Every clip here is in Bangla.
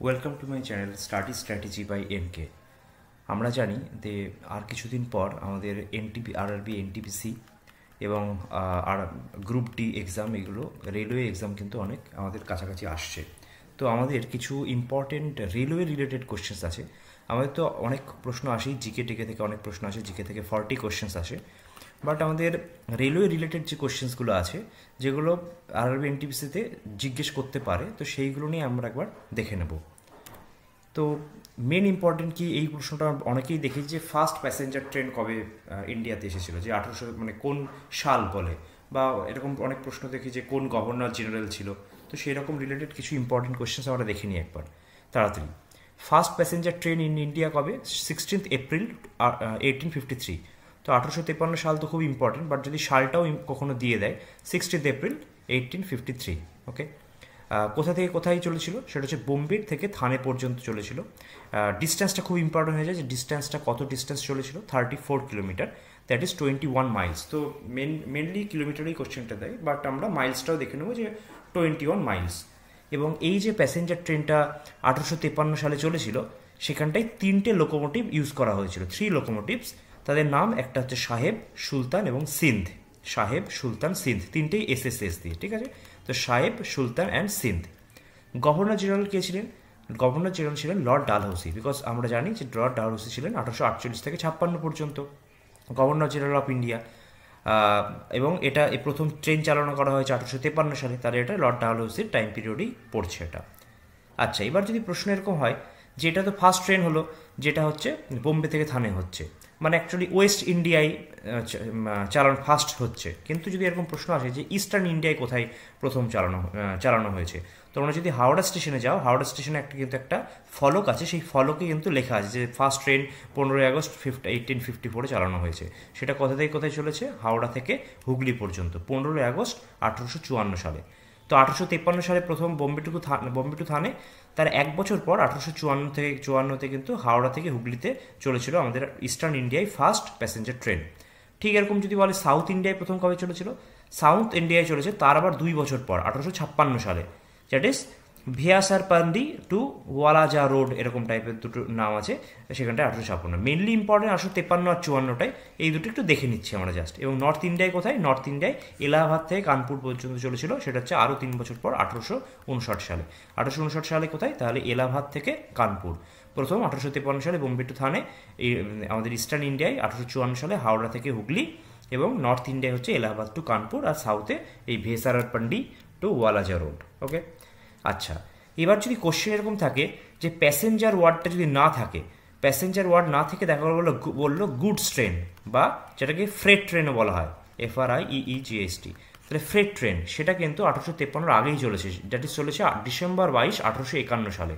Welcome to my channel study strategy by MK. আমরা জানি যে আর কিছুদিন পর আমাদের আরআরবি এনটিপিসি এবং আর গ্রুপ ডি এক্সাম, এগুলো রেলওয়ে এক্সাম কিন্তু অনেক আমাদের কাছাকাছি আসছে। তো আমাদের কিছু ইম্পর্টেন্ট রেলওয়ে রিলেটেড কোশ্চেন্স আছে। আমাদের তো অনেক প্রশ্ন আসেই, জিকে টিকে থেকে অনেক প্রশ্ন আসে, জিকে থেকে 40 কোশ্চেন্স আসে। বাট আমাদের রেলওয়ে রিলেটেড যে কোশ্চেন্সগুলো আছে, যেগুলো আরআরবি এনটিপিসিতে জিজ্ঞেস করতে পারে, তো সেইগুলো নিয়ে আমরা একবার দেখে নেব। তো মেন ইম্পর্টেন্ট কি, এই প্রশ্নটা অনেকেই দেখি যে ফার্স্ট প্যাসেঞ্জার ট্রেন কবে ইন্ডিয়াতে এসেছিল, যে 1800 মানে কোন সাল বলে, বা এরকম অনেক প্রশ্ন দেখি যে কোন গভর্নর জেনারেল ছিল। তো সেই রকম রিলেটেড কিছু ইম্পর্টেন্ট কোয়েশ্চেন্স আমরা দেখে নিই একবার তাড়াতাড়ি। First passenger train in India কবে? 16 এপ্রিল 1853। তো 1853 সাল তো খুব ইম্পর্টেন্ট, বাট যদি সালটাও কখনো দিয়ে দেয়, 16 এপ্রিল 1853। ওকে, কোথা থেকে কোথায় চলেছিল? সেটা হচ্ছে বোম্বে থেকে থানে পর্যন্ত চলেছিল। ডিস্টেন্সটা খুব ইম্পর্টেন্ট হয়ে যায়, যে ডিস্টেন্সটা কত ডিস্টেন্স চলেছিল, 34 কিলোমিটার, দ্যাট ইজ 21 মাইলস। তো মেনলি কিলোমিটারেই কোশ্চেনটা দেয়, বাট আমরা মাইলসটাও দেখে নেবো যে 21 মাইলস। এবং এই যে প্যাসেঞ্জার ট্রেনটা 1853 সালে চলেছিল, সেখানটায় 3টে লোকোমোটিভ ইউজ করা হয়েছিল, 3 লোকোমোটিভস। তাদের নাম একটা হচ্ছে সাহেব, সুলতান এবং সিন্ধ। সাহেব, সুলতান, সিন্ধ, 3টেই এসএসএস দিয়ে, ঠিক আছে? তো সাহেব, সুলতান অ্যান্ড সিন্ধ। গভর্নর জেনারেল কে ছিলেন? গভর্নর জেনারেল ছিলেন লর্ড ডালহৌসি, বিকজ আমরা জানি যে লর্ড ডালহৌসি ছিলেন 1848 থেকে 56 পর্যন্ত গভর্নর জেনারেল অফ ইন্ডিয়া। এবং এটা এই প্রথম ট্রেন চালনা করা হয়েছে 1853 সালে, তাহলে এটা লর্ড ডালহৌসির টাইম পিরিয়ডেই পড়ছে এটা। আচ্ছা, এবার যদি প্রশ্ন এরকম হয় যে এটা তো ফার্স্ট ট্রেন হলো, যেটা হচ্ছে বোম্বে থেকে থানে হচ্ছে, মানে অ্যাকচুয়ালি ওয়েস্ট ইন্ডিয়ায় চালানো ফার্স্ট হচ্ছে। কিন্তু যদি এরকম প্রশ্ন আসে যে ইস্টার্ন ইন্ডিয়ায় কোথায় প্রথম চালানো হয়েছে, তোমরা যদি হাওড়া স্টেশনে যাও, হাওড়া স্টেশনে একটা ফলক আছে, সেই ফলকে কিন্তু লেখা আছে যে ফার্স্ট ট্রেন 15 আগস্ট 1854 চালানো হয়েছে। সেটা কোথা থেকে কোথায় চলেছে? হাওড়া থেকে হুগলি পর্যন্ত 15 আগস্ট 1854 সালে। তো 1853 সালে প্রথম বোম্বে টু থানে, তার এক বছর পর 1854 কিন্তু হাওড়া থেকে হুগলিতে চলেছিল আমাদের ইস্টার্ন ইন্ডিয়ায় ফার্স্ট প্যাসেঞ্জার ট্রেন। ঠিক এরকম যদি বলে সাউথ ইন্ডিয়ায় প্রথম কবে চলেছিল, সাউথ ইন্ডিয়ায় চলেছে তার আবার 2 বছর পর, 1856 সালে, that is ভিয়াসারপান্ডি two Wallajah road, এরকম টাইপের দুটো নাম আছে সেখানটায়। 1856 মেনলি ইম্পর্টেন্ট 1853 আর 54টায়, এই দুটো একটু দেখে নিচ্ছি আমরা জাস্ট। এবং নর্থ ইন্ডিয়ায় কোথায়? নর্থ ইন্ডিয়ায় এলাহাবাদ থেকে কানপুর পর্যন্ত চলেছিল, সেটা হচ্ছে আরও 3 বছর পর 1859 সালে। 1859 সালে কোথায়? তাহলে এলাহাবাদ থেকে কানপুর। প্রথম 1853 সালে বোম্বে টু থানে এই আমাদের ইস্টার্ন ইন্ডিয়ায়, 1854 সালে হাওড়া থেকে হুগলি, এবং নর্থ ইন্ডিয়ায় হচ্ছে এলাহাবাদ টু কানপুর, আর সাউথে এই ভেসারারপান্ডি টু ওয়ালাজা রোড। ওকে, আচ্ছা, এবার যদি কোশ্চেন এরকম থাকে যে প্যাসেঞ্জার ওয়ার্ডটা যদি না থাকে, প্যাসেঞ্জার ওয়ার্ড না থেকে দেখা বললো গুডস ট্রেন, বা যেটাকে ফ্রেট ট্রেনও বলা হয়, FRIEEGST, তাহলে ফ্রেট ট্রেন সেটা কিন্তু 1853 আগেই চলেছে, দ্যাট ইজ চলেছে ডিসেম্বর 22, 1851 সালে।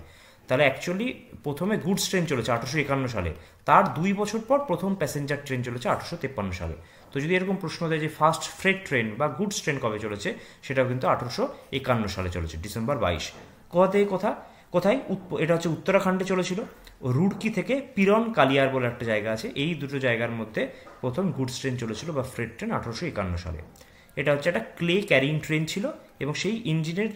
তাহলে অ্যাকচুয়ালি প্রথমে গুডস ট্রেন চলেছে 1851 সালে, তার 2 বছর পর প্রথম প্যাসেঞ্জার ট্রেন চলেছে 1853 সালে। তো যদি এরকম প্রশ্ন দেয় যে ফার্স্ট ফ্রেট ট্রেন বা গুডস ট্রেন কবে চলেছে, সেটাও কিন্তু 1851 সালে চলেছে, ডিসেম্বর 22। কোথা থেকে কোথায়? এটা হচ্ছে উত্তরাখণ্ডে চলেছিল, রুড়কি থেকে পিরন কালিয়ার বলে একটা জায়গা আছে, এই দুটো জায়গার মধ্যে প্রথম গুডস ট্রেন চলেছিল বা ফ্রেট ট্রেন 1851 সালে। এটা হচ্ছে একটা ক্লে ক্যারিং ট্রেন ছিল, এবং সেই ইঞ্জিনের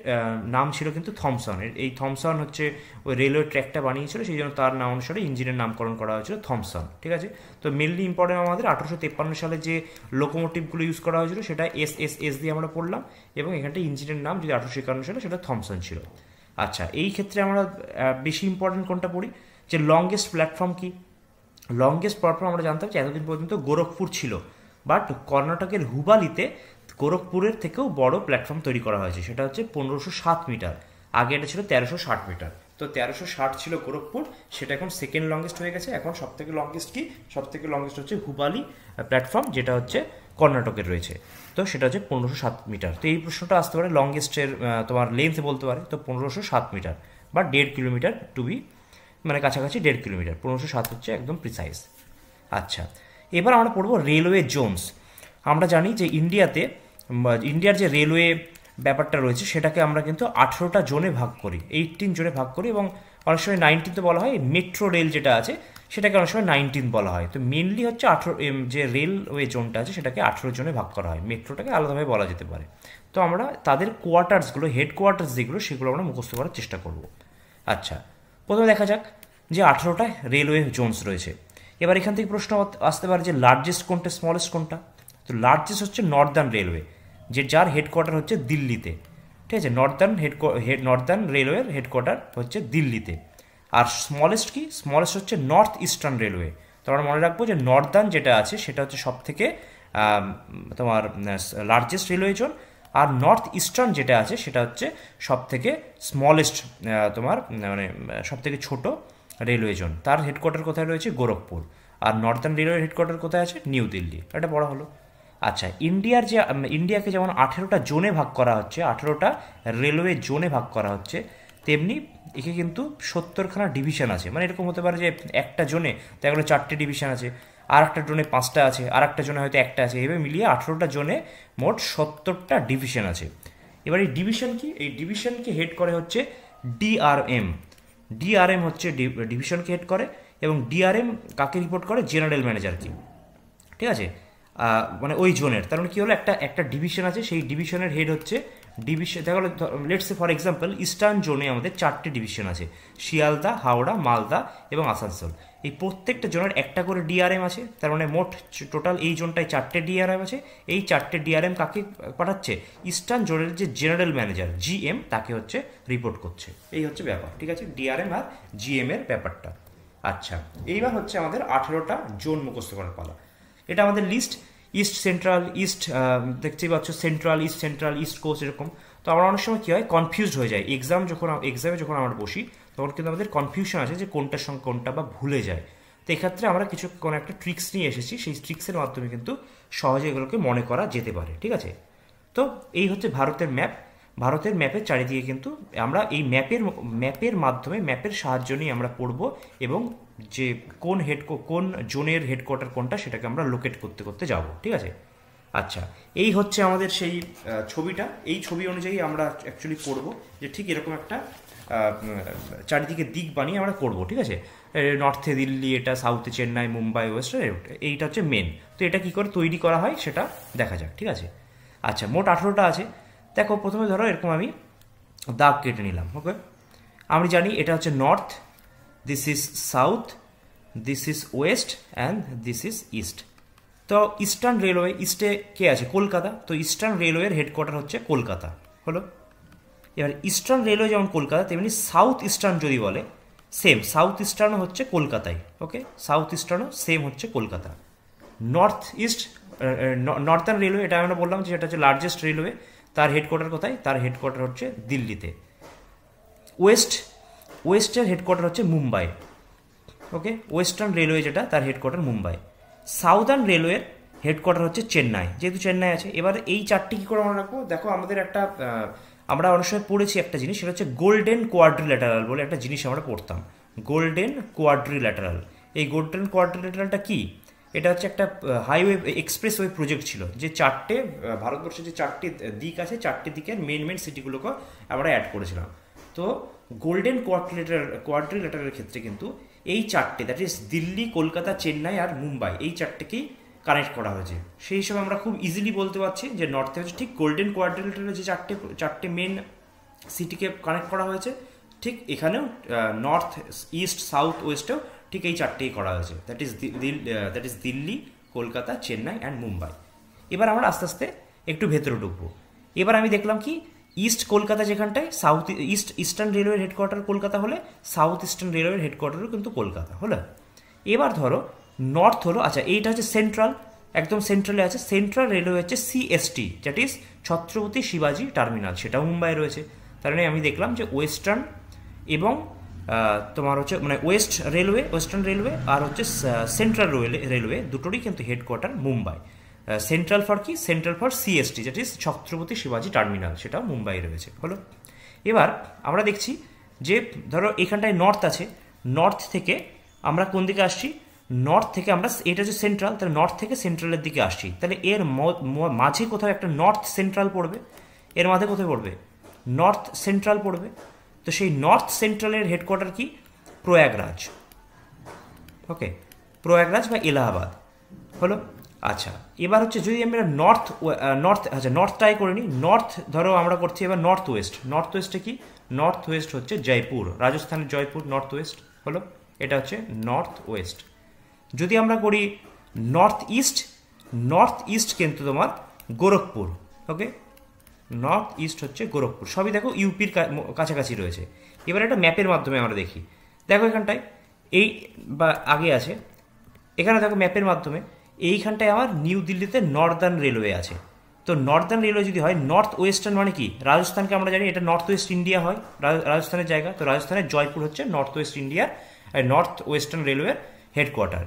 নাম ছিল কিন্তু থমসন। এই থমসন হচ্ছে ওই রেলওয়ে ট্র্যাকটা বানিয়েছিল, সেই জন্য তার নাম অনুসারে ইঞ্জিনের নামকরণ করা হয়েছিল থমসন, ঠিক আছে? তো মেনলি ইম্পর্টেন্ট আমাদের 1853 সালে যে লোকোমোটিভগুলো ইউজ করা হয়েছিল, সেটা SSS দিয়ে আমরা পড়লাম, এবং এখানটা ইঞ্জিনের নাম যদি 1851 সালে, সেটা থমসন ছিল। আচ্ছা, এই ক্ষেত্রে আমরা বেশি ইম্পর্টেন্ট কোনটা পড়ি, যে লংগেস্ট প্ল্যাটফর্ম কি? লংগেস্ট প্ল্যাটফর্ম আমরা জানতাম যে এতদিন পর্যন্ত গোরখপুর ছিল, বাট কর্ণাটকের হুবালিতে গোরখপুরের থেকেও বড় প্ল্যাটফর্ম তৈরি করা হয়েছে, সেটা হচ্ছে 1507 মিটার। আগে এটা ছিল 1360 মিটার। তো 1360 ছিল গোরখপুর, সেটা এখন সেকেন্ড লংগেস্ট হয়ে গেছে। এখন সব থেকে লংগেস্ট কি? সব থেকে লংগেস্ট হচ্ছে হুবালি প্ল্যাটফর্ম, যেটা হচ্ছে কর্ণাটকের রয়েছে। তো সেটা হচ্ছে 1507 মিটার। তো এই প্রশ্নটা আসতে পারে লংগেস্টের তোমার লেন্থ বলতে পারে, তো 1507 মিটার বা 1.5 কিলোমিটার টু বি, মানে কাছাকাছি 1.5 কিলোমিটার, 1507 হচ্ছে একদম প্রিসাইজ। আচ্ছা, এবার আমরা পড়বো রেলওয়ে জোনস। আমরা জানি যে ইন্ডিয়ার যে রেলওয়ে ব্যাপারটা রয়েছে, সেটাকে আমরা কিন্তু 18টা জোনে ভাগ করি, 18 জোনে ভাগ করি, এবং অনেক সময় 19 বলা হয়। মেট্রো রেল যেটা আছে, সেটাকে অনেক সময় 19 বলা হয়। তো মেনলি হচ্ছে 18 যে রেলওয়ে জোনটা আছে, সেটাকে 18 জোনে ভাগ করা হয়, মেট্রোটাকে আলাদাভাবে বলা যেতে পারে। তো আমরা তাদের কোয়ার্টার্সগুলো, হেড কোয়ার্টার্স যেগুলো, সেগুলো আমরা মুখস্থ করার চেষ্টা করব। আচ্ছা, প্রথমে দেখা যাক যে 18টা রেলওয়ে জোনস রয়েছে। এবার এখান থেকে প্রশ্ন আসতে পারে যে লার্জেস্ট কোনটা, স্মলেস্ট কোনটা। তো লার্জেস্ট হচ্ছে নর্দার্ন রেলওয়ে, যার হেডকোয়ার্টার হচ্ছে দিল্লিতে, ঠিক আছে। নর্দার্ন রেলওয়ের হেডকোয়ার্টার হচ্ছে দিল্লিতে। আর স্মলেস্ট কি, স্মলেস্ট হচ্ছে নর্থ ইস্টার্ন রেলওয়ে। তো আমরা মনে রাখবো যে নর্দার্ন যেটা আছে সেটা হচ্ছে সব থেকে তোমার লার্জেস্ট রেলওয়ে জোন, আর নর্থ ইস্টার্ন যেটা আছে সেটা হচ্ছে সব থেকে স্মলেস্ট, তোমার মানে সব থেকে ছোটো রেলওয়ে জোন। তার হেডকোয়ার্টার কোথায় রয়েছে, গোরখপুর। আর নর্দার্ন রেলওয়ের হেডকোয়ার্টার কোথায় আছে, নিউ দিল্লি। এটা বড় হলো। আচ্ছা, ইন্ডিয়াকে যেমন 18টা জোনে ভাগ করা হচ্ছে, 18টা রেলওয়ে জোনে ভাগ করা হচ্ছে, তেমনি একে কিন্তু 70খানা ডিভিশন আছে। মানে এরকম হতে পারে যে একটা জোনে দেখা গেলো 4টে ডিভিশন আছে, আর একটা জোনে 5টা আছে, আর একটা জোনে হয়তো একটা আছে, এভাবে মিলিয়ে 18টা জোনে মোট 70টা ডিভিশন আছে। এবার এই ডিভিশন কি, এই ডিভিশনকে হেড করে হচ্ছে ডিআরএম। ডিআরএম হচ্ছে ডিভিশনকে হেড করে, এবং ডিআরএম কাকে রিপোর্ট করে, জেনারেল ম্যানেজারকে, ঠিক আছে। মানে ওই জোনের, তার মানে কী হলো, একটা ডিভিশন আছে, সেই ডিভিশনের হেড হচ্ছে ডিভিশন। দেখা গেলো let's say for example eastern জোনে আমাদের 4টে ডিভিশন আছে, শিয়ালদা, হাওড়া, মালদা এবং আসানসোল। এই প্রত্যেকটা জোনের একটা করে ডিআরএম আছে, তার মানে মোট টোটাল এই জোনটায় 4টে ডিআরএম আছে। এই 4টে ডিআরএম কাকে পাঠাচ্ছে, ইস্টার্ন জোনের যে জেনারেল ম্যানেজার জিএম, তাকে হচ্ছে রিপোর্ট করছে। এই হচ্ছে ব্যাপার, ঠিক আছে, ডিআরএম আর জিএম এর ব্যাপারটা। আচ্ছা, এইবার হচ্ছে আমাদের 18টা জোন মুখস্থ করার পালা। এটা আমাদের লিস্ট, ইস্ট সেন্ট্রাল, ইস্ট দেখতেই পাচ্ছ, সেন্ট্রাল, ইস্ট কোস্ট, এরকম। তো আমরা অনেক সময় কী হয়, কনফিউজড হয়ে যায়। এক্সামে যখন আমরা বসি তখন কিন্তু আমাদের কনফিউশন আছে যে কোনটার সঙ্গে কোনটা, বা ভুলে যায়। তো এক্ষেত্রে আমরা কোনো একটা ট্রিক্স নিয়ে এসেছি, সেই ট্রিক্সের মাধ্যমে কিন্তু সহজে এগুলোকে মনে করা যেতে পারে, ঠিক আছে। তো এই হচ্ছে ভারতের ম্যাপ। ভারতের ম্যাপের চারিদিকে কিন্তু আমরা এই ম্যাপের মাধ্যমে, ম্যাপের সাহায্য নিয়ে আমরা পড়ব, এবং যে কোন জোনের হেডকোয়ার্টার কোনটা সেটাকে আমরা লোকেট করতে করতে যাব, ঠিক আছে। আচ্ছা, এই হচ্ছে আমাদের সেই ছবিটা। এই ছবি অনুযায়ী আমরা অ্যাকচুয়ালি করব, যে ঠিক এরকম একটা চারিদিকে দিক বানিয়ে আমরা করব, ঠিক আছে। নর্থে দিল্লি, এটা সাউথে চেন্নাই, মুম্বাই, ওয়েস্টে, এইটা হচ্ছে মেন। তো এটা কী করে তৈরি করা হয় সেটা দেখা যাক, ঠিক আছে। আচ্ছা, মোট 18টা আছে। দেখো, প্রথমে ধরো এরকম আমি দাগ কেটে নিলাম, ওকে। আমি জানি এটা হচ্ছে north, this is south, this is West, and this is east. তো ইস্টার্ন রেলওয়ে, ইস্টে কে আছে, কলকাতা। তো ইস্টার্ন রেলওয়ের হেডকোয়ার্টার হচ্ছে কলকাতা, হলো। এবার ইস্টার্ন রেলওয়ে যেমন কলকাতা, তেমনি সাউথ ইস্টার্ন যদি বলে, সেম সাউথ ইস্টার্নও হচ্ছে কলকাতায়, ওকে। সাউথ ইস্টার্নও সেম হচ্ছে Kolkata. North east, Northern railway, এটা আমরা বললাম যে এটা হচ্ছে লার্জেস্ট রেলওয়ে, তার হেডকোয়ার্টার কোথায়, তার হেডকোয়ার্টার হচ্ছে দিল্লিতে। ওয়েস্টের হেডকোয়ার্টার হচ্ছে মুম্বাই, ওকে। ওয়েস্টার্ন রেলওয়ে যেটা, তার হেডকোয়ার্টার মুম্বাই। সাউদার্ন রেলওয়ের হেডকোয়ার্টার হচ্ছে চেন্নাই, যেহেতু চেন্নাই আছে। এবার এই 4টি কী করে মনে রাখবো, দেখো আমাদের আমরা অনেক সময় পড়েছি একটা জিনিস, সেটা হচ্ছে গোল্ডেন কোয়াড্রিল্যাটারাল বলে একটা জিনিস আমরা পড়তাম, গোল্ডেন কোয়াড্রিল্যাটারাল। এই গোল্ডেন কোয়াড্রিল্যাটারালটা কি, এটা হচ্ছে একটা হাইওয়ে এক্সপ্রেসওয়ে প্রজেক্ট ছিল, যে ভারতবর্ষের যে 4টি দিক আছে, 4টি দিকের মেন সিটিগুলোকে আমরা অ্যাড করেছিলাম। তো গোল্ডেন কোয়াড্রিল্যাটারালের ক্ষেত্রে কিন্তু এই 4টে, দ্যাট ইজ দিল্লি, কলকাতা, চেন্নাই আর মুম্বাই, এই 4টেকেই কানেক্ট করা হয়েছে। সেই হিসাবে আমরা খুব ইজিলি বলতে পারছি যে নর্থে হচ্ছে ঠিক গোল্ডেন কোয়াড্রিল্যাটারালে যে 4টে মেন সিটিকে কানেক্ট করা হয়েছে, ঠিক এখানেও নর্থ, ইস্ট, সাউথ, ওয়েস্টেও ঠিক এই 4টেই করা হয়েছে, that is Delhi, Kolkata, Chennai and Mumbai. এবার আমরা আস্তে আস্তে একটু ভেতরে ঢুকবো। এবার আমি দেখলাম কি, ইস্ট কলকাতা যেখানটায়, ইস্টার্ন রেলওয়ের হেডকোয়ার্টার কলকাতা হলে, সাউথ ইস্টার্ন রেলওয়ের হেডকোয়ার্টারও কিন্তু কলকাতা, হলো। এবার ধরো নর্থ হলো, আচ্ছা এইটা হচ্ছে সেন্ট্রাল, একদম সেন্ট্রালে আছে। সেন্ট্রাল রেলওয়ে হচ্ছে সিএসটি, দ্যাট ইজ ছত্রপতি শিবাজি টার্মিনাল, সেটাও মুম্বাই রয়েছে। তার মানে আমি দেখলাম যে ওয়েস্টার্ন এবং তোমার হচ্ছে মানে ওয়েস্টার্ন রেলওয়ে আর হচ্ছে সেন্ট্রাল রেলওয়ে দুটোরই কিন্তু হেডকোয়ার্টার মুম্বাই। সেন্ট্রাল ফর কি, central for CST, that is Chhatrapati শিবাজি টার্মিনাল, সেটাও মুম্বাই রয়েছে, হলো। এবার আমরা দেখছি যে ধরো এখানটায় নর্থ আছে, নর্থ থেকে আমরা কোন দিকে আসছি, নর্থ থেকে আমরা, এটা হচ্ছে সেন্ট্রাল, তাহলে নর্থ থেকে সেন্ট্রালের দিকে আসছি, তাহলে এর মাঝে কোথাও একটা নর্থ সেন্ট্রাল পড়বে, এর মাঝে কোথায় পড়বে, নর্থ সেন্ট্রাল পড়বে। তো সেই নর্থ সেন্ট্রালের হেডকোয়ার্টার কি, প্রয়াগরাজ, ওকে, প্রয়াগরাজ বা এলাহাবাদ, হলো। আচ্ছা, এবার হচ্ছে যদি আমরা নর্থ ট্রাই করে নিই। নর্থ ধরো আমরা করছি এবার নর্থ ওয়েস্টে কি, নর্থ ওয়েস্ট হচ্ছে জয়পুর, রাজস্থানের জয়পুর নর্থ ওয়েস্ট হলো, এটা হচ্ছে নর্থ ওয়েস্ট। যদি আমরা করি নর্থ ইস্ট কিন্তু তোমার গোরখপুর। ওকে, নর্থ ইস্ট হচ্ছে গোরখপুর, সবই দেখো ইউপির কাছাকাছি রয়েছে। এবার একটা ম্যাপের মাধ্যমে আমরা দেখি, দেখো এখানটায় এই বা আগে আছে, এখানে দেখো ম্যাপের মাধ্যমে এইখানটায় আমার নিউ দিল্লিতে নর্দার্ন রেলওয়ে আছে। তো নর্দার্ন রেলওয়ে যদি হয়, নর্থ ওয়েস্টার্ন মানে কি, রাজস্থানকে আমরা জানি এটা নর্থ ওয়েস্ট ইন্ডিয়া হয়, রাজস্থানের জায়গা, তো রাজস্থানের জয়পুর হচ্ছে নর্থ ওয়েস্ট ইন্ডিয়ার নর্থ ওয়েস্টার্ন রেলওয়ের হেডকোয়ার্টার।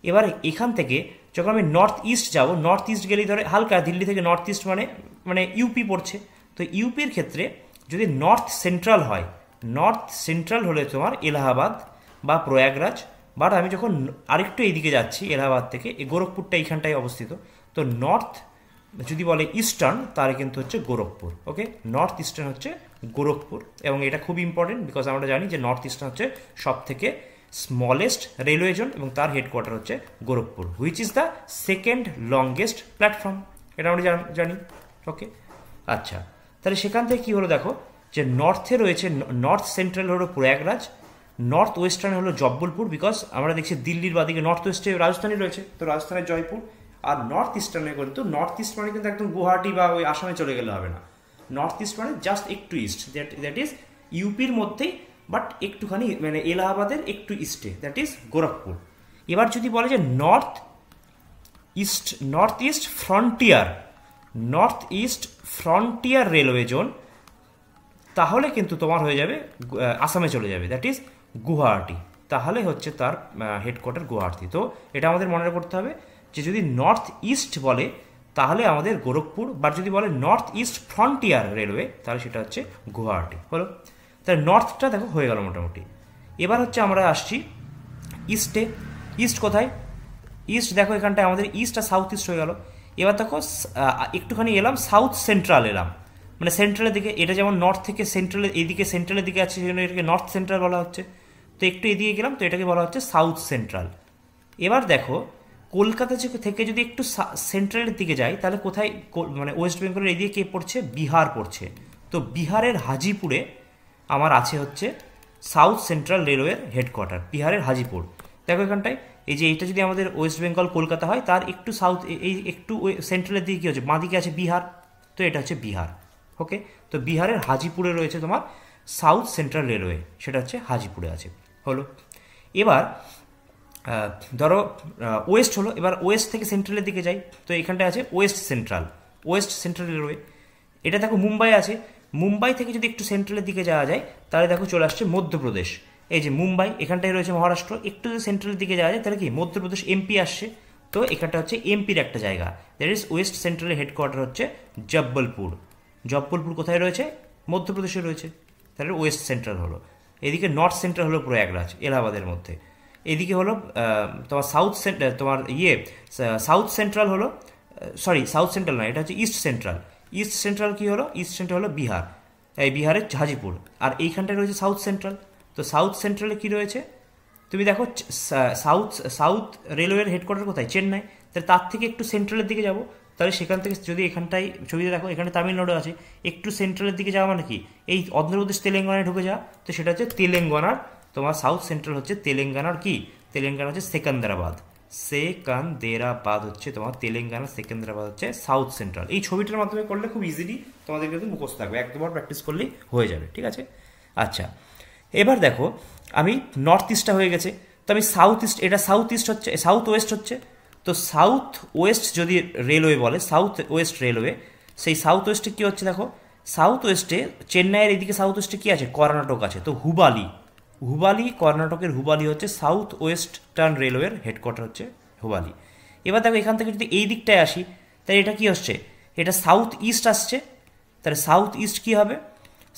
এবার এখান থেকে যখন আমি নর্থ ইস্ট যাবো, নর্থ ইস্ট গেলেই ধরে হালকা দিল্লি থেকে নর্থ ইস্ট মানে ইউপি পড়ছে। তো ইউপির ক্ষেত্রে যদি নর্থ সেন্ট্রাল হয়, নর্থ সেন্ট্রাল হলে তোমার এলাহাবাদ বা প্রয়াগরাজ, বাট আমি যখন আরেকটু এইদিকে যাচ্ছি এলাহাবাদ থেকে, এই গোরখপুরটা এইখানটায় অবস্থিত, তো নর্থ যদি বলে ইস্টার্ন তাহলে কিন্তু হচ্ছে গোরখপুর। ওকে, নর্থ ইস্টার্ন হচ্ছে গোরখপুর, এবং এটা খুব ইম্পর্টেন্ট বিকজ আমরা জানি যে নর্থ ইস্টার্ন হচ্ছে সব থেকে স্মলেস্ট রেলওয়ে জোন এবং তার হেডকোয়ার্টার হচ্ছে Gorakhpur, which is the second longest platform, এটা আমরা জানি। ওকে, আচ্ছা, তাহলে সেখান থেকে কী হলো দেখো, যে নর্থে রয়েছে, নর্থ সেন্ট্রাল হলো প্রয়াগরাজ, নর্থ ওয়েস্টার্ন হলো জব্বলপুর, বিকজ আমরা দেখছি দিল্লির বাদিকে নর্থ ওয়েস্টে রাজস্থানই রয়েছে, তো রাজস্থানের জয়পুর। আর নর্থ ইস্টার্নে কিন্তু নর্থ ইস্ট মানে কিন্তু একদম গুয়াহাটি বা ওই আসামে চলে গেলে হবে না, নর্থ ইস্ট মানে জাস্ট একটু ইস্ট, দ্যাট ইজ ইউপির মধ্যেই, বাট একটুখানি মানে এলাহাবাদের একটু ইস্টে, দ্যাট ইজ গোরখপুর। এবার যদি বলে যে north east frontier railway zone, তাহলে কিন্তু তোমার হয়ে যাবে আসামে চলে যাবে, দ্যাট ইজ গুয়াহাটি, তাহলে হচ্ছে তার হেডকোয়ার্টার গুয়াহাটি। তো এটা আমাদের মনে করতে হবে যে যদি নর্থ ইস্ট বলে তাহলে আমাদের গোরখপুর, বা যদি বলে নর্থ ইস্ট ফ্রন্টিয়ার রেলওয়ে তাহলে সেটা হচ্ছে গুয়াহাটি হলো। তাহলে নর্থটা দেখো হয়ে গেল মোটামুটি। এবার হচ্ছে আমরা আসছি ইস্টে। ইস্ট কোথায়, ইস্ট দেখো এখানটায় আমাদের ইস্ট আর সাউথ ইস্ট হয়ে গেল। এবার দেখো একটুখানি এলাম সাউথ সেন্ট্রাল এলাম, মানে সেন্ট্রালের দিকে, এটা যেমন নর্থ থেকে সেন্ট্রালের এইদিকে সেন্ট্রালের দিকে আছে, সেজন্য এটাকে নর্থ সেন্ট্রাল বলা হচ্ছে। তো একটু এদিকে গেলাম, তো এটাকে বলা হচ্ছে সাউথ সেন্ট্রাল। এবার দেখো কলকাতা থেকে যদি একটু সেন্ট্রালের দিকে যাই, তাহলে কোথায়, মানে ওয়েস্ট বেঙ্গলের এদিকে কে পড়ছে, বিহার পড়ছে। তো বিহারের হাজিপুরে আমার আছে হচ্ছে সাউথ সেন্ট্রাল রেলওয়ের হেডকোয়ার্টার, বিহারের হাজিপুর। দেখো এখানটায় এই যে এইটা যদি আমাদের ওয়েস্ট বেঙ্গল কলকাতা হয়, তার একটু সাউথ, এই একটু সেন্ট্রালের দিকে কী হচ্ছে, বাঁ দিকে আছে বিহার, তো এটা হচ্ছে বিহার। ওকে, তো বিহারের হাজিপুরে রয়েছে তোমার সাউথ সেন্ট্রাল রেলওয়ে, সেটা হচ্ছে হাজিপুরে আছে হলো। এবার ধরো ওয়েস্ট হলো, এবার ওয়েস্ট থেকে সেন্ট্রালের দিকে যাই, তো এখানটায় আছে ওয়েস্ট সেন্ট্রাল রেলওয়ে। এটা দেখো মুম্বাই আছে, মুম্বাই থেকে যদি একটু সেন্ট্রালের দিকে যাওয়া যায় তাহলে দেখো চলে আসছে মধ্যপ্রদেশ। এই যে মুম্বাই, এখানটায় রয়েছে মহারাষ্ট্র, একটু যদি সেন্ট্রালের দিকে যাওয়া যায় তাহলে কি মধ্যপ্রদেশ, এমপি আসছে। তো এখানটা হচ্ছে এমপির একটা জায়গা, দ্যাট ইজ ওয়েস্ট সেন্ট্রালের হেডকোয়ার্টার হচ্ছে জব্বলপুর। জব্বলপুর কোথায় রয়েছে, মধ্যপ্রদেশে রয়েছে, তাহলে ওয়েস্ট সেন্ট্রাল হলো। এদিকে নর্থ সেন্ট্রাল হলো প্রয়াগরাজ এলাহাবাদের মধ্যে। এদিকে হলো তোমার সাউথ সেন্ট্রাল হলো, সরি সাউথ সেন্ট্রাল নয়, এটা হচ্ছে ইস্ট সেন্ট্রাল কি হলো, ইস্ট সেন্ট্রাল হলো বিহার, এই বিহারের হাজিপুর। আর এইখানটায় রয়েছে সাউথ সেন্ট্রাল। তো সাউথ সেন্ট্রালে কি রয়েছে, তুমি দেখো সাউথ রেলওয়ের হেডকোয়ার্টার কোথায়, চেন্নাই, তাহলে তার থেকে একটু সেন্ট্রালের দিকে যাব, তাহলে সেখান থেকে যদি এখানটায় ছবিতে দেখো এখানে তামিলনাড়ু আছে, একটু সেন্ট্রালের দিকে যাওয়া মানে কি এই অন্ধ্রপ্রদেশ তেলেঙ্গানায় ঢুকে যাওয়া, তো সেটা হচ্ছে তেলেঙ্গানার, তোমার সাউথ সেন্ট্রাল হচ্ছে তেলেঙ্গানার কি, তেলেঙ্গানা হচ্ছে সেকেন্দ্রাবাদ হচ্ছে তোমার তেলেঙ্গানা, সেকেন্দ্রাবাদ হচ্ছে সাউথ সেন্ট্রাল। এই ছবিটার মাধ্যমে করলে খুব ইজিলি তোমাদের কিন্তু মুখস্থ থাকবে, এক দুবার প্র্যাকটিস করলেই হয়ে যাবে, ঠিক আছে। আচ্ছা, এবার দেখো আমি নর্থ ইস্টটা হয়ে গেছে, তো আমি সাউথ ইস্ট, এটা সাউথ ইস্ট হচ্ছে, সাউথ ওয়েস্ট হচ্ছে। তো সাউথ ওয়েস্ট যদি রেলওয়ে বলে, সাউথ ওয়েস্ট রেলওয়ে, সেই সাউথ ওয়েস্টে কী হচ্ছে দেখো, সাউথ ওয়েস্টে চেন্নাইয়ের এদিকে সাউথ ওয়েস্টে কী আছে, কর্ণাটক আছে। তো হুবালি, কর্ণাটকের হুবালি হচ্ছে সাউথ ওয়েস্টার্ন রেলওয়ের হেডকোয়ার্টার হচ্ছে হুবালি। এবার দেখো এখান থেকে যদি এই দিকটায় আসি, তাহলে এটা কি হচ্ছে, এটা সাউথ ইস্ট আসছে। তাহলে সাউথ ইস্ট কী হবে,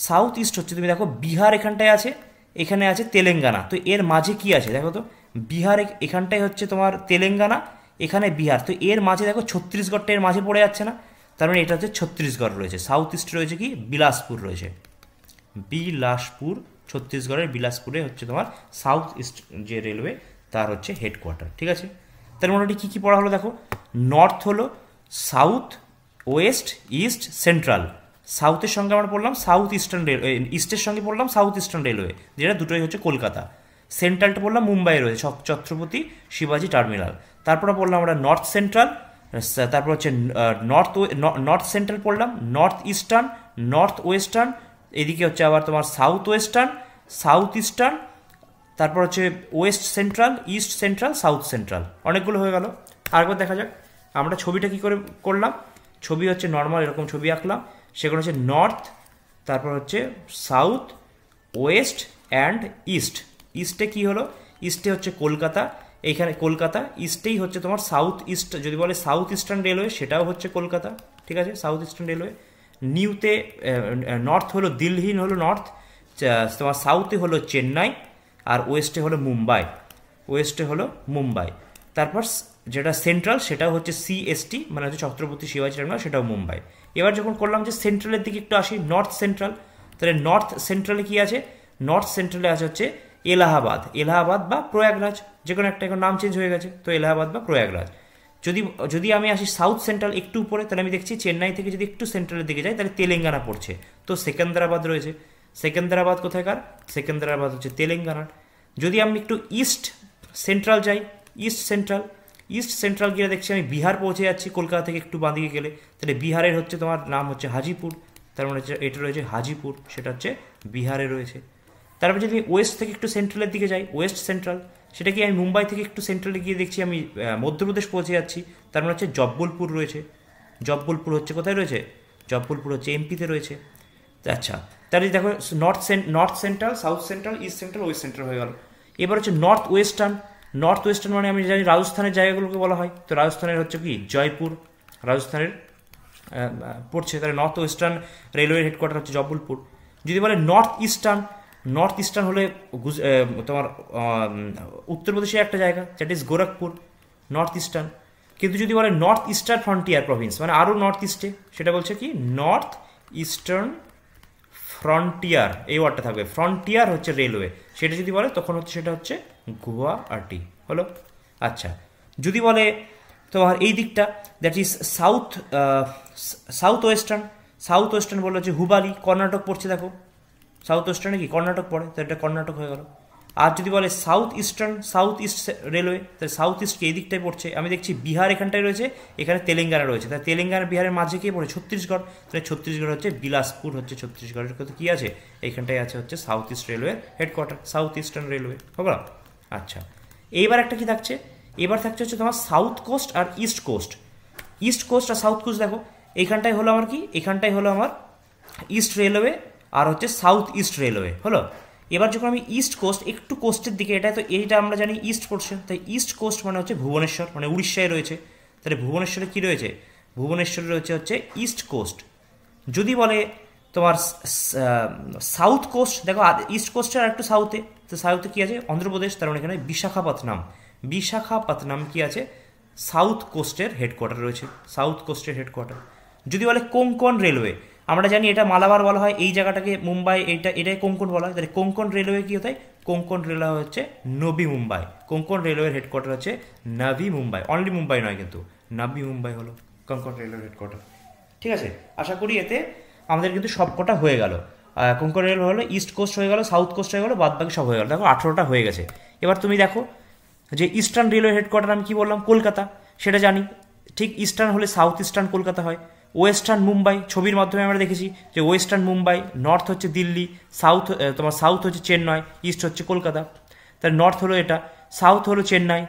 সাউথ ইস্ট হচ্ছে, তুমি দেখো বিহার এখানটায় আছে, এখানে আছে তেলেঙ্গানা, তো এর মাঝে কি আছে দেখো তো, বিহার এখানটায় হচ্ছে তোমার তেলেঙ্গানা, এখানে বিহার, তো এর মাঝে দেখো ছত্তিশগড়টা এর মাঝে পড়ে যাচ্ছে না, তার মানে এটা হচ্ছে ছত্তিশগড় রয়েছে। সাউথ ইস্ট রয়েছে কি, বিলাসপুর রয়েছে, ছত্তিশগড়ের বিলাসপুরে হচ্ছে তোমার সাউথ ইস্ট যে রেলওয়ে তার হচ্ছে হেডকোয়ার্টার, ঠিক আছে। তার মোটামুটি কী কী পড়া হলো দেখো, নর্থ হলো সাউথ, ওয়েস্ট, ইস্ট, সেন্ট্রাল। সাউথের সঙ্গে আমরা পড়লাম সাউথ ইস্টার্ন রেলওয়ে, ইস্টের সঙ্গে পড়লাম সাউথ ইস্টার্ন রেলওয়ে, যেটা দুটোই হচ্ছে কলকাতা। সেন্ট্রালটা পড়লাম মুম্বাই রয়েছে ছত্রপতি শিবাজি টার্মিনাল। তারপরে পড়লাম আমরা নর্থ সেন্ট্রাল, তারপর হচ্ছে নর্থ সেন্ট্রাল পড়লাম, নর্থ ইস্টার্ন, নর্থ ওয়েস্টার্ন, এদিকে হচ্ছে আবার তোমার সাউথ ওয়েস্টার্ন, সাউথ ইস্টার্ন, তারপর হচ্ছে West central, east central, south central. অনেকগুলো হয়ে গেল। আরেকবার দেখা যাক আমরা ছবিটা কী করে করলাম। ছবি হচ্ছে নর্মাল এরকম ছবি আঁকলাম, সেগুলো হচ্ছে নর্থ, তারপর হচ্ছে সাউথ, ওয়েস্ট অ্যান্ড ইস্ট। ইস্টে কী হলো, ইস্টে হচ্ছে কলকাতা, এইখানে কলকাতা, ইস্টেই হচ্ছে তোমার সাউথ ইস্ট, যদি বলে সাউথ ইস্টার্ন রেলওয়ে সেটাও হচ্ছে কলকাতা, ঠিক আছে, সাউথ ইস্টার্ন রেলওয়ে। নিউতে নর্থ হলো দিল্লি হলো নর্থ, তোমার সাউথে হলো চেন্নাই, আর ওয়েস্টে হলো মুম্বাই, ওয়েস্টে হলো মুম্বাই। তারপর যেটা সেন্ট্রাল সেটাও হচ্ছে সিএসটি, মানে হচ্ছে ছত্রপতি শিবাজি টার্মিনাল, সেটাও মুম্বাই। এবার যখন করলাম যে সেন্ট্রালের দিকে একটু আসি, নর্থ সেন্ট্রাল, তাহলে নর্থ সেন্ট্রালে কি আছে, নর্থ সেন্ট্রালে আছে হচ্ছে এলাহাবাদ, এলাহাবাদ বা প্রয়াগরাজ, যে কোনো একটা, এখন নাম চেঞ্জ হয়ে গেছে, তো এলাহাবাদ বা প্রয়াগরাজ। যদি আমি আসি সাউথ সেন্ট্রাল একটু উপরে, তাহলে আমি দেখছি চেন্নাই থেকে যদি একটু সেন্ট্রালের দিকে যাই তাহলে তেলেঙ্গানা পড়ছে, তো সেকেন্দ্রাবাদ রয়েছে। সেকেন্দ্রাবাদ কোথায়কার, সেকেন্দ্রাবাদ হচ্ছে তেলেঙ্গানার। যদি আমি একটু ইস্ট সেন্ট্রাল যাই, ইস্ট সেন্ট্রাল গিয়ে দেখছি আমি বিহার পৌঁছে যাচ্ছি কলকাতা থেকে একটু বাঁদিকে গেলে, তাহলে বিহারের হচ্ছে তোমার নাম হচ্ছে হাজিপুর, তার মানে হচ্ছে এটা রয়েছে হাজিপুর, সেটা হচ্ছে বিহারে রয়েছে। তারপর যদি ওয়েস্ট থেকে একটু সেন্ট্রালের দিকে যাই, ওয়েস্ট সেন্ট্রাল, সেটা কি আমি মুম্বাই থেকে একটু সেন্ট্রালে গিয়ে দেখছি আমি মধ্যপ্রদেশ পৌঁছে যাচ্ছি, তার মানে হচ্ছে জব্বলপুর রয়েছে। জব্বলপুর হচ্ছে কোথায় রয়েছে, জব্বলপুর হচ্ছে এমপিতে রয়েছে। আচ্ছা, তাহলে দেখো north central, south central, east central, West central হয়ে গেল। এবার হচ্ছে নর্থ ওয়েস্টার্ন, নর্থ ওয়েস্টার্ন মানে আমি জানি রাজস্থানের জায়গাগুলোকে বলা হয়, তো রাজস্থানের হচ্ছে কি জয়পুর, রাজস্থানের পড়ছে, তাহলে নর্থ ওয়েস্টার্ন রেলওয়ে হেডকোয়ার্টার হচ্ছে জব্বলপুর। যদি বলে নর্থ ইস্টার্ন হলে তোমার উত্তরপ্রদেশের একটা জায়গা, that is Gorakhpur, north eastern. কিন্তু যদি বলে নর্থ ইস্টার্ন ফ্রন্টিয়ার প্রভিন্স, মানে আরও নর্থ ইস্টে, সেটা বলছে কি নর্থ ইস্টার্ন ফ্রন্টিয়ার, এই ওয়ার্ডটা থাকবে, ফ্রন্টিয়ার হচ্ছে রেলওয়ে, সেটা যদি বলে তখন হচ্ছে সেটা হচ্ছে গুয়াহাটি হলো। আচ্ছা, যদি বলে তোমার এই দিকটা, দ্যাট ইজ সাউথ ওয়েস্টার্ন বলে হচ্ছে হুবালি, কর্ণাটক পড়ছে, দেখো সাউথ ওয়েস্টার্নে কি কর্ণাটক পড়ে, তো এটা কর্ণাটক হয়ে গেল। আর যদি বলে সাউথ ইস্ট রেলওয়ে, তাহলে সাউথ ইস্টকে এই দিকটাই পড়ছে, আমি দেখছি বিহার এখানটায় রয়েছে, এখানে তেলেঙ্গানা রয়েছে, তাহলে তেলেঙ্গানা বিহারের মাঝে কে পড়ে, ছত্তিশগড়, তাহলে ছত্তিশগড় হচ্ছে বিলাসপুর, হচ্ছে ছত্তিশগড়ের কথা কি আছে, এইখানটায় আছে হচ্ছে south east railway headquarter, south eastern railway হবে না। আচ্ছা, এইবার একটা কি থাকছে, এবার থাকছে হচ্ছে তোমার সাউথ কোস্ট আর ইস্ট কোস্ট আর সাউথ কোস্ট। দেখো এইখানটায় হলো আমার কি, এখানটায় হলো আমার ইস্ট রেলওয়ে আর হচ্ছে সাউথ ইস্ট রেলওয়ে হলো। এবার যখন আমি ইস্ট কোস্ট, একটু কোস্টের দিকে, এটা তো এইটা আমরা জানি ইস্ট পড়ছে, তাই ইস্ট কোস্ট মানে হচ্ছে ভুবনেশ্বর, মানে উড়িষ্যায় রয়েছে, তাহলে ভুবনেশ্বরে কি রয়েছে, ভুবনেশ্বরে রয়েছে হচ্ছে ইস্ট কোস্ট। যদি বলে তোমার সাউথ কোস্ট, দেখো ইস্ট কোস্টের আর একটু সাউথে, তো সাউথে কি আছে অন্ধ্রপ্রদেশ, তার মানে এখানে বিশাখাপত্তনম কি আছে, সাউথ কোস্টের হেডকোয়ার্টার রয়েছে, সাউথ কোস্টের হেডকোয়ার্টার। যদি বলে কোঙ্কন রেলওয়ে, আমরা জানি এটা মালাবার বলা হয়, এই জায়গাটাকে মুম্বাই, এটাই কোঙ্কন বলা হয়, তাহলে কোঙ্কন রেলওয়ে কি হতে, কোঙ্কন রেলওয়ে হচ্ছে নবি মুম্বাই, কোঙ্কন রেলওয়ের হেডকোয়ার্টার হচ্ছে নাভি মুম্বাই, অনলি মুম্বাই নয় কিন্তু নাভি মুম্বাই হলো কোঙ্কন রেলওয়ের হেডকোয়ার্টার। ঠিক আছে, আশা করি এতে আমাদের কিন্তু সবকটা হয়ে গেল। কোঙ্কন রেলওয়ে হলো, ইস্ট কোস্ট হয়ে গেল, সাউথ কোস্ট হয়ে গেল, বাদ বাকি সব হয়ে গেল। দেখো 18টা হয়ে গেছে। এবার তুমি দেখো যে ইস্টার্ন রেলওয়ে হেডকোয়ার্টার আমি কি বললাম, কলকাতা, সেটা জানি, ঠিক ইস্টার্ন হলে সাউথ ইস্টার্ন কলকাতা হয়। ওয়েস্টার্ন মুম্বাই, ছবির মাধ্যমে আমরা দেখেছি যে ওয়েস্টার্ন মুম্বাই, নর্থ হচ্ছে দিল্লি, সাউথ হচ্ছে চেন্নাই, ইস্ট হচ্ছে কলকাতা, তাহলে নর্থ হলো এটা, সাউথ হলো চেন্নাই।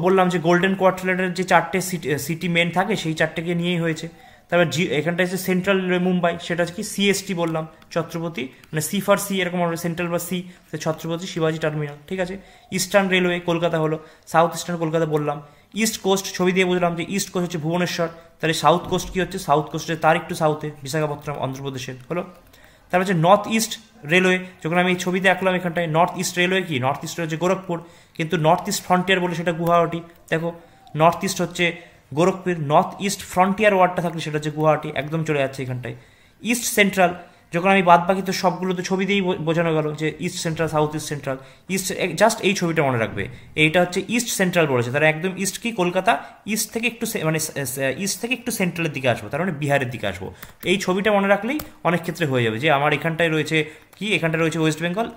বললাম যে গোল্ডেন কোয়ার্টারের যে 4টে সিটি মেন থাকে সেই 4টেকে নিয়েই হয়েছে। তারপর এখানটা হচ্ছে সেন্ট্রাল মুম্বাই, সেটা হচ্ছে কি সিএসটি বললাম, ছত্রপতি, মানে সি ফর সি এরকম হবে, সেন্ট্রাল বা সি, ছত্রপতি শিবাজি টার্মিনাল। ঠিক আছে, ইস্টার্ন রেলওয়ে কলকাতা হলো, সাউথ ইস্টার্ন কলকাতা বললাম। ইস্ট কোস্ট ছবি দিয়ে বুঝলাম যে ইস্ট কোস্ট হচ্ছে ভুবনেশ্বর, তাহলে সাউথ কোস্ট কি হচ্ছে, সাউথ কোস্টের তার একটু সাউথে বিশাখাপত্তনম অন্ধ্রপ্রদেশের হলো। তারপর হচ্ছে নর্থ ইস্ট রেলওয়ে, যখন আমি এই ছবিতে আঁকলাম এখানটায় নর্থ ইস্ট রেলওয়ে কি, নর্থ ইস্ট হচ্ছে গোরখপুর, কিন্তু নর্থ ইস্ট ফ্রন্টিয়ার বলে সেটা গুয়াহাটি। দেখো নর্থ ইস্ট হচ্ছে গোরখপুর, নর্থ ইস্ট ফ্রন্টিয়ার ওয়ার্ডটা থাকলে সেটা হচ্ছে গুয়াহাটি, একদম চলে যাচ্ছে এখানটায়। ইস্ট সেন্ট্রাল, যখন আমি বাদ বাকি তো সবগুলো তো ছবি দিয়েই বোঝানো গেল যে east central, south east, central east. Just এই ছবিটা মনে রাখবে, এইটা হচ্ছে ইস্ট সেন্ট্রাল বলেছে, তারা একদম ইস্ট কি কলকাতা, ইস্ট থেকে একটু মানে ইস্ট থেকে একটু সেন্ট্রালের দিকে আসবো, তার মানে বিহারের দিকে আসবো। এই ছবিটা মনে রাখলেই অনেক ক্ষেত্রে হয়ে যাবে যে আমার এখানটায় রয়েছে কি, এখানটা রয়েছে ওয়েস্ট বেঙ্গল,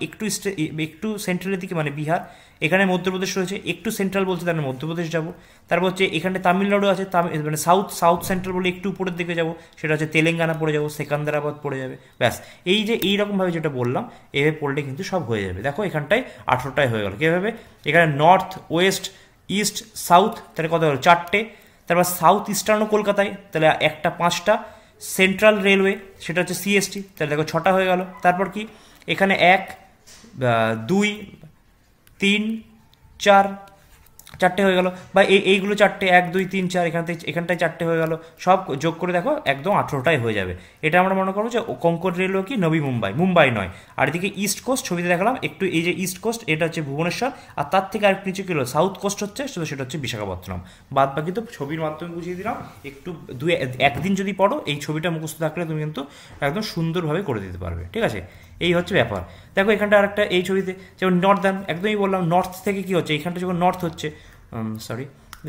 একটু সেন্ট্রালের দিকে মানে বিহার, এখানে মধ্যপ্রদেশ রয়েছে, একটু সেন্ট্রাল বলছে তার মধ্যপ্রদেশ যাব। তারপর হচ্ছে এখানে তামিলনাড়ু আছে, মানে সাউথ সেন্ট্রাল বলে একটু উপরের দিকে যাব, সেটা হচ্ছে তেলেঙ্গানা পড়ে যাবো, সেকান্দারাবাদ পড়ে যাবে। ব্যাস, এই যে এইরকমভাবে যেটা বললাম এভাবে পড়লে কিন্তু সব হয়ে যাবে। দেখো এখানটায় 18টায় হয়ে গেল। কীভাবে? এখানে নর্থ, ওয়েস্ট, ইস্ট, সাউথ, তাহলে কত হলো? 4টে। তারপর সাউথ ইস্টার্নও কলকাতায়, তাহলে একটা 5টা। সেন্ট্রাল রেলওয়ে সেটা হচ্ছে সিএসটি, তাহলে দেখো 6টা হয়ে গেল। তারপর কি এখানে 1, 2, 3, 4, 4টে হয়ে গেল, বা এইগুলো 4টে, 1, 2, 3, 4, এখানটায় 4টে হয়ে গেল। সব যোগ করে দেখো একদম 18টাই হয়ে যাবে। এটা আমরা মনে করবো যে কোঙ্কণ রেলওয়ে কি নবী মুম্বাই, মুম্বাই নয়। আর এদিকে ইস্ট কোস্ট ছবিতে দেখালাম একটু, এই যে ইস্ট কোস্ট এটা হচ্ছে ভুবনেশ্বর, আর তার থেকে আরেকটু নিচে কি হলো সাউথ কোস্ট হচ্ছে, সেটা হচ্ছে বিশাখাপত্তনম। বাদ বাকি তো ছবির মাধ্যমে বুঝিয়ে দিলাম। একটু একদিন যদি পড়ো এই ছবিটা মুখস্থ থাকলে তুমি কিন্তু একদম সুন্দরভাবে করে দিতে পারবে। ঠিক আছে, এই হচ্ছে ব্যাপার। দেখো এখানটা আরেকটা এই ছবিতে যেমন নর্দার্ন, একদমই বললাম নর্থ থেকে কি হচ্ছে, এইখানটা যখন নর্থ হচ্ছে,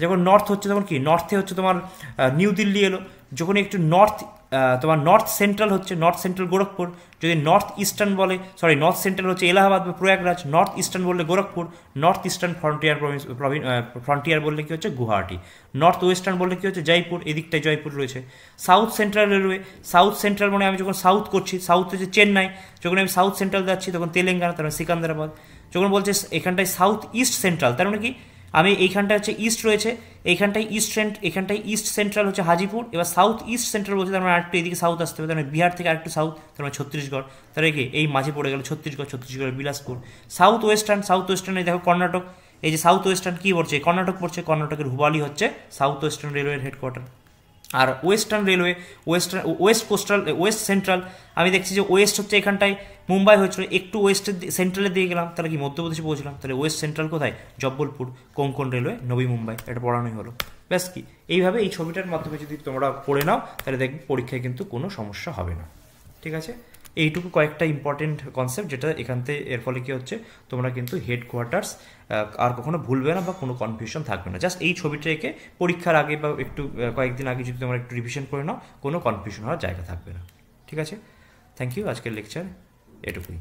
যখন নর্থ হচ্ছে তখন কি নর্থে হচ্ছে তোমার নিউ দিল্লি এলো। যখন একটু নর্থ তোমার নর্থ সেন্ট্রাল হচ্ছে, নর্থ সেন্ট্রাল গোরখপুর। যদি নর্থ ইস্টার্ন বলে, নর্থ সেন্ট্রাল হচ্ছে এলাহাবাদ বা প্রয়াগরাজ, নর্থ ইস্টার্ন বললে গোরখপুর, নর্থ ইস্টার্ন ফ্রন্টিয়ার বললে কি হচ্ছে গুয়াহাটি, নর্থ ওয়েস্টার্ন বললে কি হচ্ছে জয়পুর, এদিকটায় জয়পুর রয়েছে। South central railway, south central মানে আমি যখন সাউথ করছি, সাউথ হচ্ছে চেন্নাই, যখন আমি সাউথ সেন্ট্রাল যাচ্ছি তখন তেলেঙ্গানা, তার মানে সিকান্দারাবাদ। যখন বলছে এখানটায় সাউথ ইস্ট সেন্ট্রাল, তার মানে কি আমি এইখানটা হচ্ছে ইস্ট রয়েছে, এখানটায় ইস্ট সেন্ট্রাল হচ্ছে হাজিপুর। এবার সাউথ ইস্ট সেন্ট্রাল বলছে তার মানে আরেকটু এদিকে সাউথ আসতে হবে, তার মানে বিহার থেকে আরেকটু সাউথ, তার মানে ছত্তিশগড়। তাহলে কি এই মাঝে পড়ে গেল ছত্তিশগড়, ছত্তিশগড়ের বিলাসপুর। সাউথ ওয়েস্টার্ন দেখো কর্ণাটক, এই যে সাউথ ওয়েস্টার্ন কী পড়ছে, কর্ণাটক পড়ছে, কর্ণাটকের হুবালি হচ্ছে সাউথ ওয়েস্টার্ন রেলওয়ের হেডকোয়ার্টার। আর ওয়েস্টার্ন রেলওয়ে, ওয়েস্ট সেন্ট্রাল, আমি দেখছি যে ওয়েস্ট হচ্ছে এখানটায় মুম্বাই হয়েছিল, একটু ওয়েস্টের সেন্ট্রালে দিয়ে গেলাম, তাহলে কি মধ্যপ্রদেশে পৌঁছলাম। তাহলে ওয়েস্ট সেন্ট্রাল কোথায়? জব্বলপুর। কোঙ্কণ রেলওয়ে নবী মুম্বাই, এটা পড়ানোই হলো। ব্যাস, কি এইভাবে এই ছবিটার মাধ্যমে যদি তোমরা পড়ে নাও তাহলে দেখবে পরীক্ষায় কিন্তু কোনো সমস্যা হবে না। ঠিক আছে, এইটুকু কয়েকটা ইম্পর্টেন্ট কনসেপ্ট যেটা এখান থেকে, এর ফলে কি হচ্ছে তোমরা কিন্তু হেডকোয়ার্টার্স আর কখনো ভুলবে না বা কোনো কনফিউশন থাকবে না। জাস্ট এই ছবিটা এঁকে পরীক্ষার আগে বা একটু কয়েকদিন আগে যদি তোমরা একটু রিভিশন করে নাও, কোনো কনফিউশন হওয়ার জায়গা থাকবে না। ঠিক আছে, থ্যাংক ইউ। আজকের লেকচার এটুকুই।